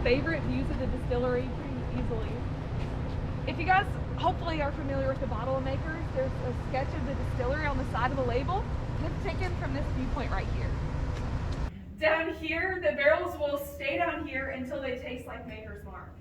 favorite views of the distillery pretty easily. If you guys hopefully are familiar with the bottle makers, there's a sketch of the distillery on the side of the label. It's taken from this viewpoint right here. Down here, the barrels will stay down here until they taste like Maker's Mark.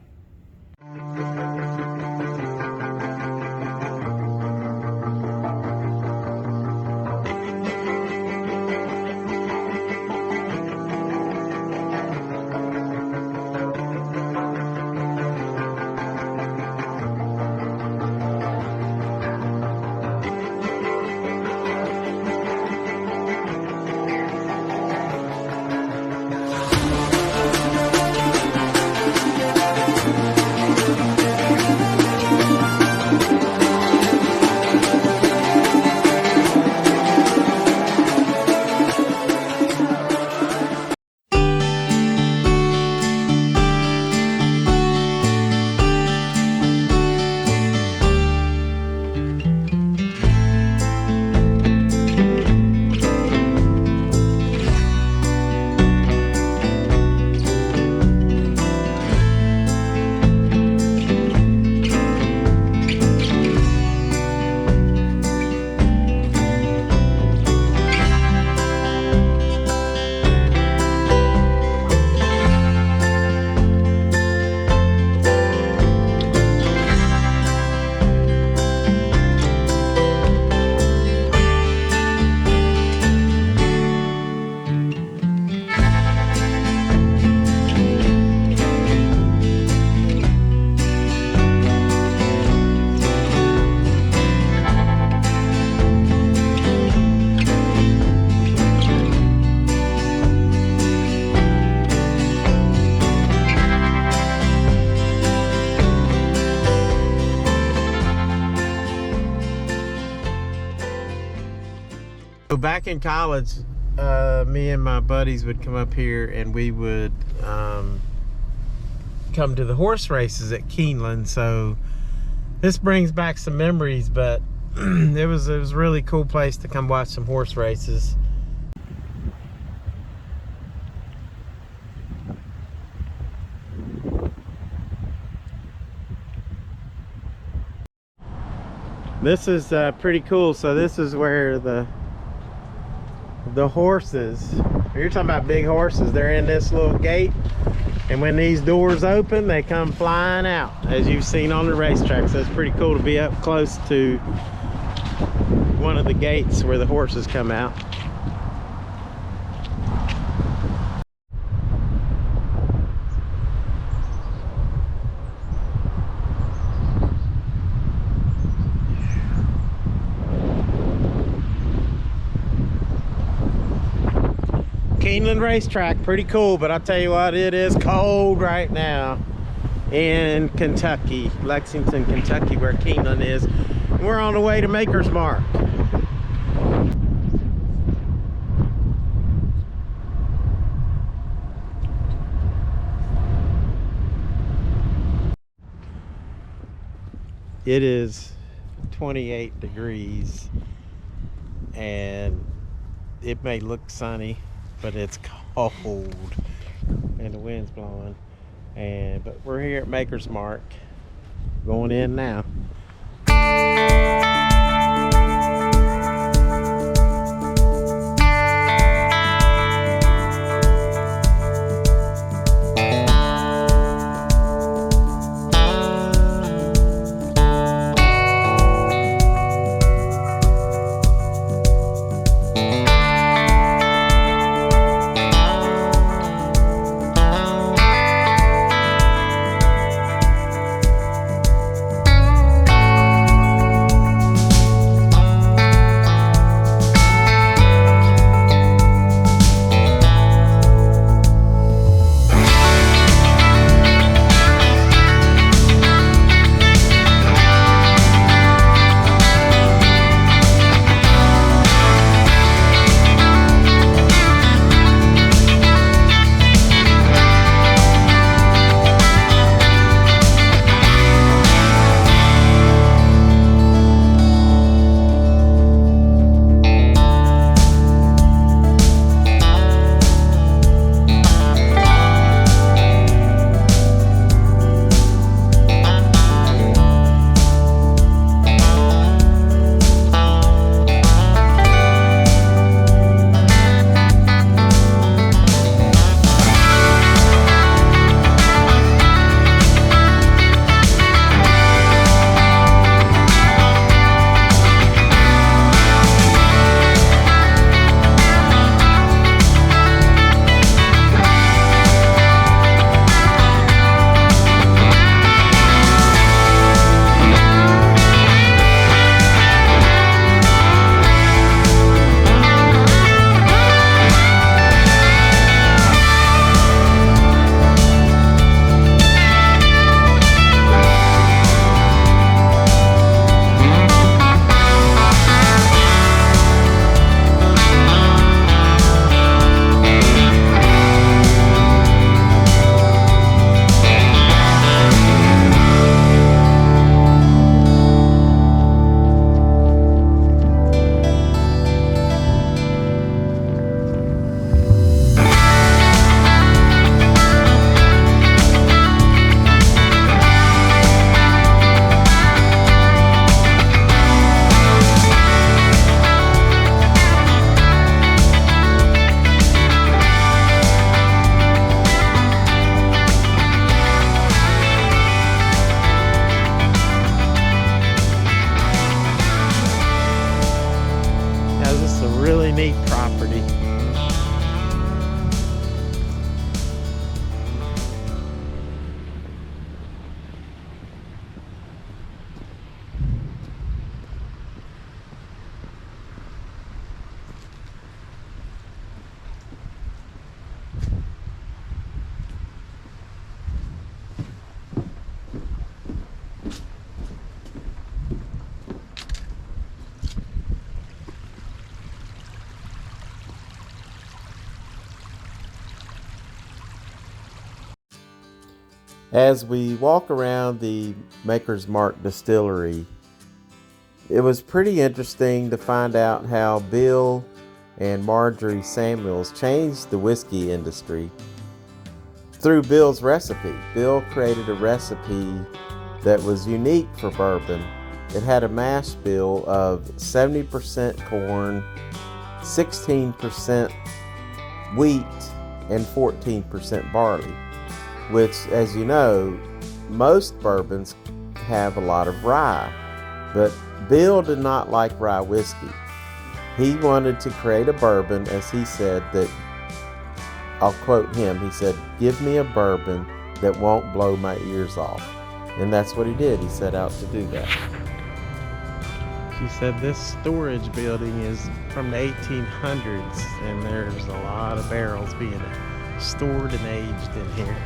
Back in college, me and my buddies would come up here and we would come to the horse races at Keeneland. So this brings back some memories, but it was a really cool place to come watch some horse races. This is pretty cool. So this is where the horses, you're talking about big horses, they're in this little gate, and when these doors open they come flying out, as you've seen on the racetrack. So it's pretty cool to be up close to one of the gates where the horses come out. Keeneland racetrack, pretty cool, but I'll tell you what, it is cold right now in Kentucky, Lexington, Kentucky, where Keeneland is. We're on the way to Maker's Mark. It is 28 degrees and it may look sunny, but it's cold and the wind's blowing. But we're here at Maker's Mark, going in now. As we walk around the Maker's Mark Distillery, it was pretty interesting to find out how Bill and Marjorie Samuels changed the whiskey industry through Bill's recipe. Bill created a recipe that was unique for bourbon. It had a mash bill of 70% corn, 16% wheat, and 14% barley, which, as you know, most bourbons have a lot of rye, but Bill did not like rye whiskey. He wanted to create a bourbon, as he said, that, I'll quote him, he said, "Give me a bourbon that won't blow my ears off." And that's what he did. He set out to do that. She said this storage building is from the 1800s, and there's a lot of barrels being stored and aged in here.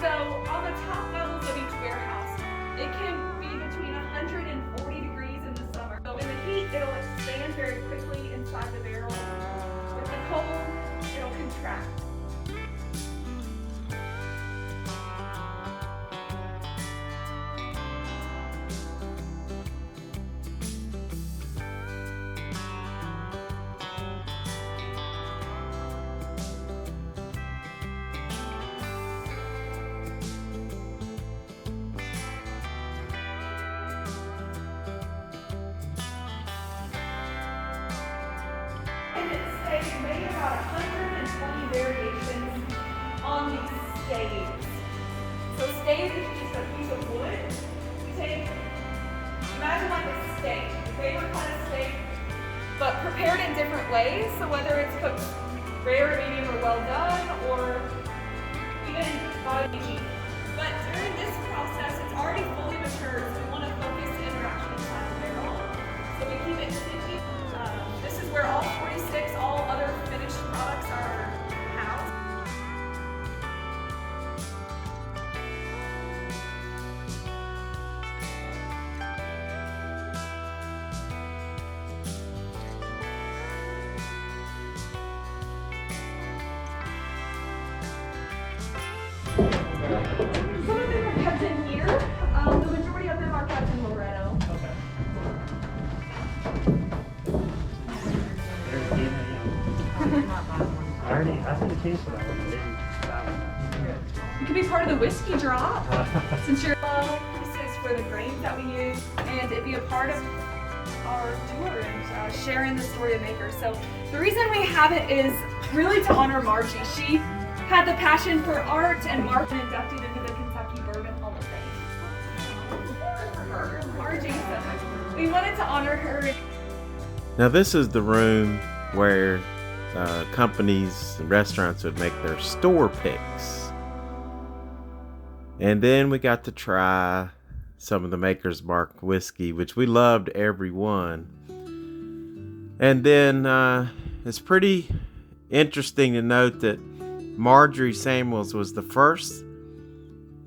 So on the top levels of each warehouse, it can be between 140 degrees in the summer. So in the heat, it'll expand very quickly inside the barrel. With the cold, it'll contract. They made about 120 variations on these staves. So stave is just a piece of wood. You take, imagine like a steak, your favorite kind of steak, but prepared in different ways. So whether it's cooked rare, medium, or well done, or even body meat. But during this process, it's already fully matured, so we want to focus the interaction inside the barrel. So we keep it sticky. This is where all 46, all other finished products are housed. Some of them are kept in here. The majority of them are kept in Loretto. I see the case for that one. I didn't buy one. You could be part of the whiskey drop. Since you're low, this is for the grains that we use, and it'd be a part of our tour and sharing the story of makers. So the reason we have it is really to honor Margie. She had the passion for art, and Margie inducted into the Kentucky Bourbon Hall of Fame. Margie, so we wanted to honor her. Now this is the room where companies and restaurants would make their store picks. And then we got to try some of the Maker's Mark whiskey, which we loved every one. And then it's pretty interesting to note that Marjorie Samuels was the first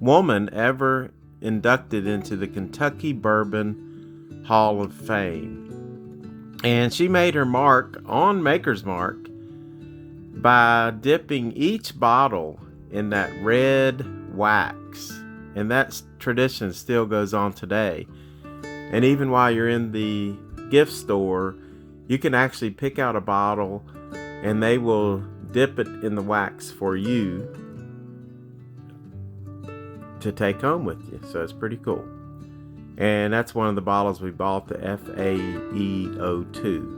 woman ever inducted into the Kentucky Bourbon Hall of Fame. And she made her mark on Maker's Mark by dipping each bottle in that red wax. And that tradition still goes on today. And even while you're in the gift store, you can actually pick out a bottle and they will dip it in the wax for you to take home with you. So it's pretty cool. And that's one of the bottles we bought, the FAE02.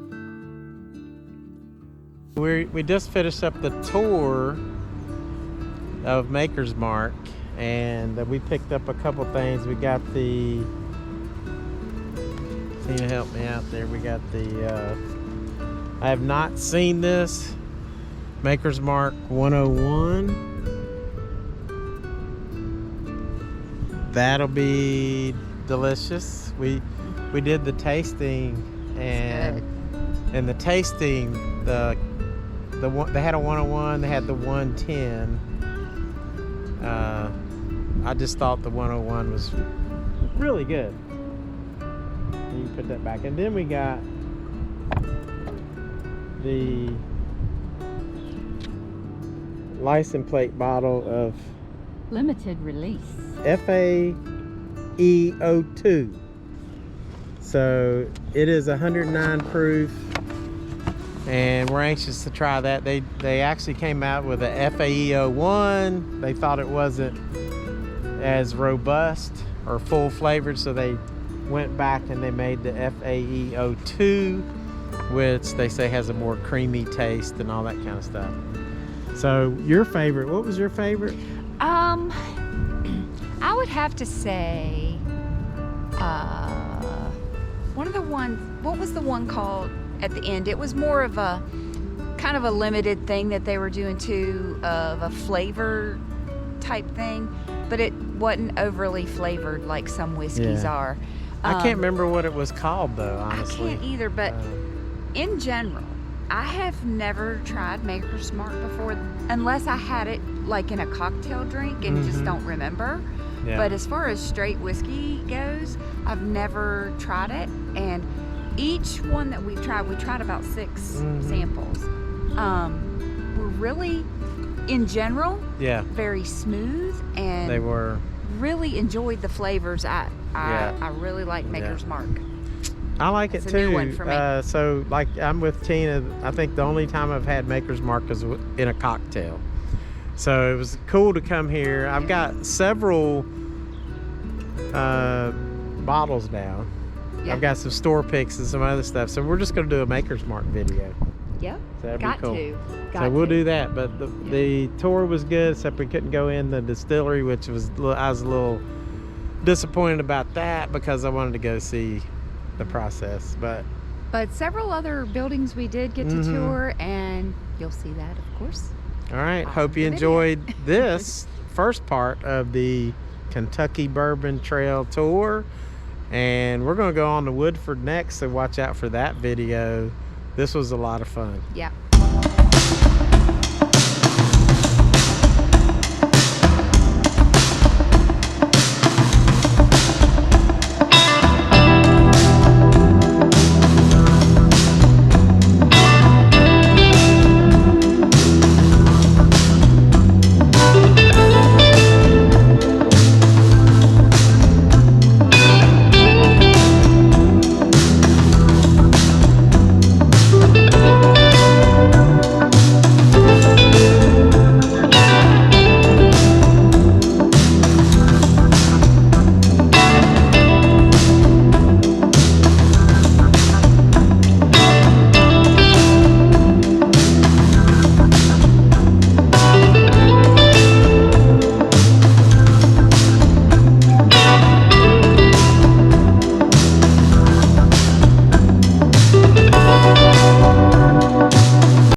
We just finished up the tour of Maker's Mark, and we picked up a couple things. We got the, Tina help me out there, we got the, I have not seen this, Maker's Mark 101. That'll be delicious. We did the tasting, and in the tasting, the one, they had a 101, they had the 110. I just thought the 101 was really good. You me put that back. And then we got the license plate bottle of Limited release. FAEO2. So it is 109 proof, and we're anxious to try that. They actually came out with a FAEO1. They thought it wasn't as robust or full flavored, so they went back and they made the FAEO2, which they say has a more creamy taste and all that kind of stuff. So your favorite, what was your favorite? I would have to say, one of the ones, what was the one called at the end? It was more of a, kind of a limited thing that they were doing too, of a flavor type thing, but it wasn't overly flavored like some whiskeys are. I can't remember what it was called though, honestly. I can't either, but in general, I have never tried Maker's Mark before, unless I had it like in a cocktail drink and just don't remember. Yeah. But as far as straight whiskey goes, I've never tried it. And each one that we tried about 6 samples. Were really, in general, very smooth, and they were. Really enjoyed the flavors. I really like Maker's Mark. I like it It's too. a new one for me. So, like, I'm with Tina. I think the only time I've had Maker's Mark is in a cocktail. So it was cool to come here. I've got several bottles now. Yeah. I've got some store picks and some other stuff. So we're just going to do a Maker's Mark video. Yep. So that'd Got be cool. to. So we'll do that. But the tour was good, except we couldn't go in the distillery, which was I was a little disappointed about that because I wanted to go see the process. But several other buildings we did get to tour, and you'll see that, of course. all right, on hope you the video. enjoyed this first part of the Kentucky Bourbon Trail tour, and we're going to go on to Woodford next, so watch out for that video. This was a lot of fun. Yeah.